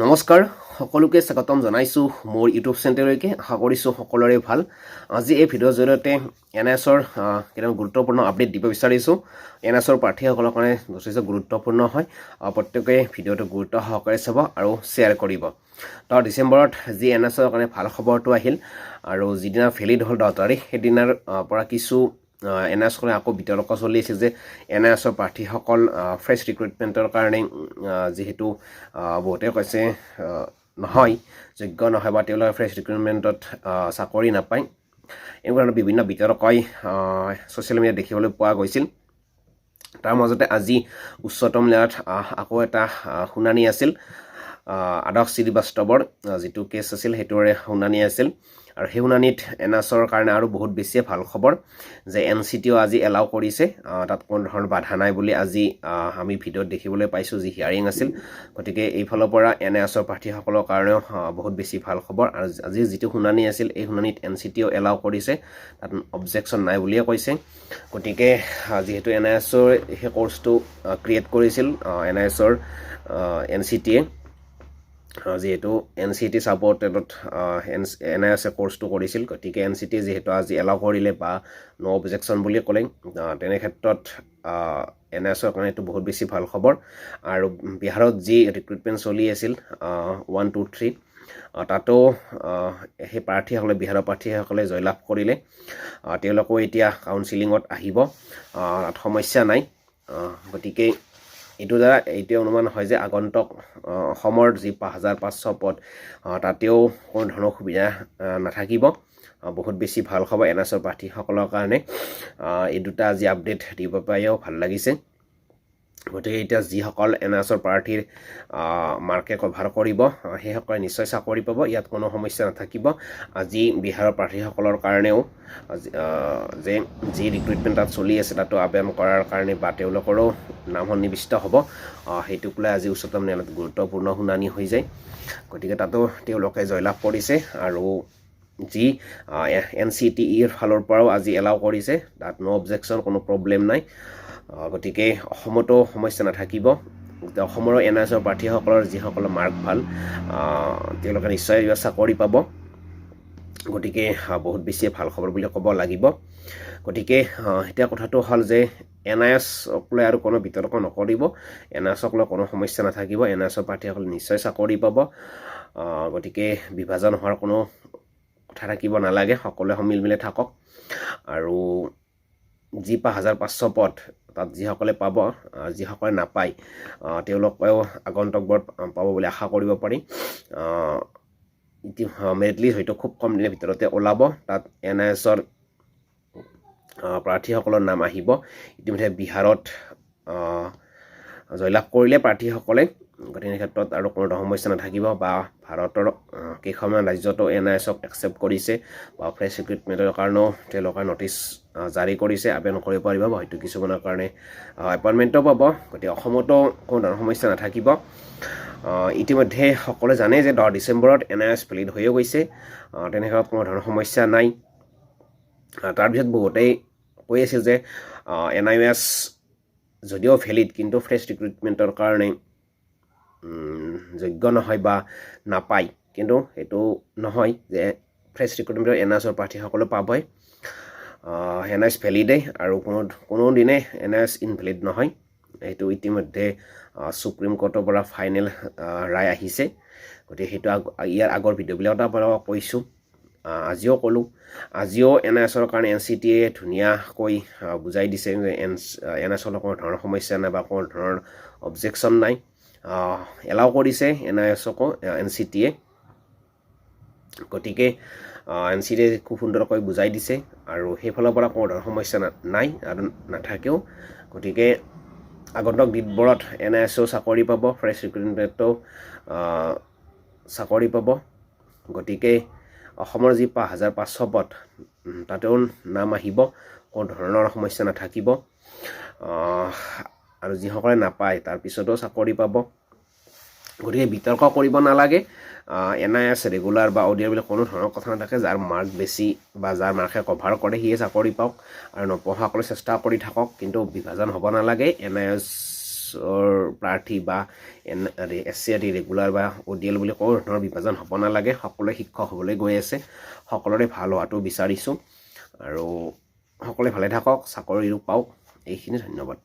নমস্কাৰ সকলোকে স্বাগতম জনাইছোঁ মোৰ ইউটিউব চেনেললৈকে। আশা কৰিছোঁ সকলোৰে ভাল। আজি এই ভিডিঅ'ৰ জৰিয়তে NISৰ কেইটামান গুৰুত্বপূৰ্ণ আপডেট দিব বিচাৰিছোঁ। NISৰ প্ৰাৰ্থীসকলৰ কাৰণে যথেষ্ট গুৰুত্বপূৰ্ণ হয়। প্ৰত্যেকে ভিডিঅ'টো গুৰুত্ব সহকাৰে চাব আৰু শ্বেয়াৰ কৰিব। 10 ডিচেম্বৰত যি NISৰ কাৰণে ভাল খবৰটো আহিল আৰু যিদিনা ভেলিড হ'ল 10 তাৰিখ সেইদিনাৰ পৰা কিছু NISখনে আকৌ বিতৰ্ক চলি আছে যে NISৰ প্ৰাৰ্থীসকল ফ্ৰেছ ৰিক্ৰুটমেণ্টৰ কাৰণে যিহেতু বহুতে কৈছে নহয়, যোগ্য নহয় বা তেওঁলোকে ফ্ৰেছ ৰিক্ৰুটমেণ্টত চাকৰি নাপায়। এনেকুৱা ধৰণৰ বিভিন্ন বিতৰ্কই ছ'চিয়েল মিডিয়াত দেখিবলৈ পোৱা গৈছিল। তাৰ মাজতে আজি উচ্চতম ন্যায়ালয়ত আকৌ এটা শুনানি আছিল। আদৰ্শ শ্ৰীবাস্তৱৰ যিটো কেছ আছিল সেইটোৰে শুনানি আছিল আৰু সেই শুনানিত NISৰ কাৰণে আৰু বহুত বেছিয়ে ভাল খবৰ যে NCTও আজি এলাউ কৰিছে, তাত কোনো ধৰণৰ বাধা নাই বুলি আজি আমি ভিডিঅ'ত দেখিবলৈ পাইছোঁ যি হিয়াৰিং আছিল। গতিকে এইফালৰ পৰা NISৰ প্ৰাৰ্থীসকলৰ কাৰণেও বহুত বেছি ভাল খবৰ। আৰু আজি যিটো শুনানি আছিল এই শুনানিত NCTও এলাউ কৰিছে, তাত অবজেকশ্যন নাই বুলিয়ে কৈছে। গতিকে যিহেতু NISৰ সেই কৰ্চটো ক্ৰিয়েট কৰিছিল NISৰ NCTয়ে, যিহেতু NCT ছাপৰ্টেডত NISে কৰ্চটো কৰিছিল, গতিকে NCTয়ে যিহেতু আজি এলাউ কৰিলে বা ন' অবজেকশ্যন বুলি ক'লে, তেনে ক্ষেত্ৰত NISৰ কাৰণে এইটো বহুত বেছি ভাল খবৰ। আৰু বিহাৰত যি ৰিক্ৰুটমেণ্ট চলি আছিল 1, 2, 3 তাতো সেই প্ৰাৰ্থীসকলে বিহাৰৰ প্ৰাৰ্থীসকলে জয়লাভ কৰিলে। তেওঁলোকেও এতিয়া কাউন্সিলিঙত আহিব, তাত সমস্যা নাই। গতিকে এইটোৰ দ্বাৰা এইটোৱে অনুমান হয় যে আগন্তুক অসমৰ যি 5,500 পদ তাতেও কোনো ধৰণৰ সুবিধা নাথাকিব। বহুত বেছি ভাল খবৰ NISৰ প্ৰাৰ্থীসকলৰ কাৰণে। এই দুটা আজি আপডেট দিব পাইও ভাল লাগিছে। গতিকে এতিয়া যিসকল NISৰ প্ৰাৰ্থীৰ মাৰ্কে কভাৰ কৰিব সেইসকলে নিশ্চয় চাকৰি পাব, ইয়াত কোনো সমস্যা নাথাকিব। আজি বিহাৰৰ প্ৰাৰ্থীসকলৰ কাৰণেও যে যি ৰিক্ৰুটমেণ্ট তাত চলি আছে তাতো আবেদন কৰাৰ কাৰণে বা তেওঁলোকৰো নাম সন্নিৱিষ্ট হ'ব, সেইটোক লৈ আজি উচ্চতম ন্যায়ালয়ত গুৰুত্বপূৰ্ণ শুনানি হৈ যায়। গতিকে তাতো তেওঁলোকে জয়লাভ কৰিছে আৰু যি NCTEৰ ফালৰ পৰাও আজি এলাউ কৰিছে, তাত ন' অবজেকশ্যন, কোনো প্ৰব্লেম নাই। গতিকে অসমতো সমস্যা নাথাকিব। অসমৰো NISৰ প্ৰাৰ্থীসকলৰ যিসকলৰ মাৰ্ক ভাল তেওঁলোকে নিশ্চয় চাকৰি পাব। গতিকে বহুত বেছিয়ে ভাল খবৰ বুলি ক'ব লাগিব। গতিকে এতিয়া কথাটো হ'ল যে NISক লৈ আৰু কোনো বিতৰ্ক নকৰিব, NISক লৈ কোনো সমস্যা নাথাকিব, NISৰ প্ৰাৰ্থীসকলে নিশ্চয় চাকৰি পাব। গতিকে বিভাজন হোৱাৰ কোনো কথা থাকিব নালাগে, সকলোৱে সমিল মিলে থাকক। আৰু যি 5,500 পদ তাত যিসকলে পাব, যিসকলে নাপায় তেওঁলোকেও আগন্তুকবোৰত পাব বুলি আশা কৰিব পাৰি। মেৰিট লিষ্ট হয়তো খুব কম দিনৰ ভিতৰতে ওলাব, তাত NISৰ প্ৰাৰ্থীসকলৰ নাম আহিব। ইতিমধ্যে বিহাৰত জয়লাভ কৰিলে প্ৰাৰ্থীসকলে, গতিকে ক্ষেত্ৰত আৰু কোনো সমস্যা নাথাকিব। বা ভাৰতৰ কেইখনমান ৰাজ্যতো NISক একচেপ্ট কৰিছে বা ফ্ৰেছ ৰিক্ৰুটমেণ্টৰ কাৰণেও তেওঁলোকে নটিচ জাৰি কৰিছে, আবেদন কৰিব পাৰিব বা হয়তো কিছুমানৰ কাৰণে এপইণ্টমেণ্টো পাব। গতিকে অসমতো কোনো ধৰণৰ সমস্যা নাথাকিব। ইতিমধ্যে সকলোৱে জানে যে 10 ডিচেম্বৰত NIS ভেলিড হৈও গৈছে, তেনে ক্ষেত্ৰত কোনো ধৰণৰ সমস্যা নাই। তাৰপিছত বহুতেই কৈ আছে যে NIS যদিও ভেলিড কিন্তু ফ্ৰেছ ৰিক্ৰুটমেণ্টৰ কাৰণে যোগ্য নহয় বা নাপায়, কিন্তু সেইটো নহয় যে ফ্ৰেছ ৰিক্ৰুটমেণ্টৰ NISৰ প্ৰাৰ্থীসকলে পাবই। NIS ভেলিডেই আৰু কোনো দিনে NIS ইনভেলিড নহয়। সেইটো ইতিমধ্যে সুপ্ৰিম কোৰ্টৰ পৰা ফাইনেল ৰায় আহিছে। গতিকে সেইটো ইয়াৰ আগৰ ভিডিঅ'বিলাকত আপোনালোকক কৈছোঁ, আজিও ক'লোঁ। আজিও NISৰ কাৰণে NCTয়ে ধুনীয়াকৈ বুজাই দিছে যে NISৰ কোনো ধৰণৰ সমস্যা নাই বা কোনো ধৰণৰ অবজেকশ্যন নাই। এলাউ কৰিছে NISকো NCTয়ে। গতিকে NCTয়ে খুব সুন্দৰকৈ বুজাই দিছে আৰু সেইফালৰ পৰা কোনো ধৰণৰ সমস্যা নাই আৰু নাথাকেও। গতিকে আগন্তুক দিনবোৰত NISও চাকৰি পাব, ফ্ৰেছ ৰিক্ৰুটমেণ্টও চাকৰি পাব। গতিকে অসমৰ যি 5,500 পদ তাতেও নাম আহিব, কোনো ধৰণৰ সমস্যা নাথাকিব। আৰু যিসকলে নাপায় তাৰপিছতো চাকৰি পাব। গতিকে বিতৰ্ক কৰিব নালাগে। NIS ৰেগুলাৰ বা অডিয়াৰ বুলি কোনো ধৰণৰ কথা নাথাকে। যাৰ মাৰ্ক বেছি বা যাৰ মাৰ্কে কভাৰ কৰে সিয়ে চাকৰি পাওক আৰু নপঢ়াসকলে চেষ্টা কৰি থাকক, কিন্তু বিভাজন হ'ব নালাগে। NIS পুলিচৰ প্ৰাৰ্থী বা SCRT ৰেগুলাৰ বা ODL বুলি কোনো ধৰণৰ বিভাজন হ'ব নালাগে। সকলোৱে শিক্ষক হ'বলৈ গৈ আছে, সকলোৰে ভাল হোৱাটো বিচাৰিছোঁ আৰু সকলোৱে ভালে থাকক, চাকৰিও পাওক। এইখিনি, ধন্যবাদ।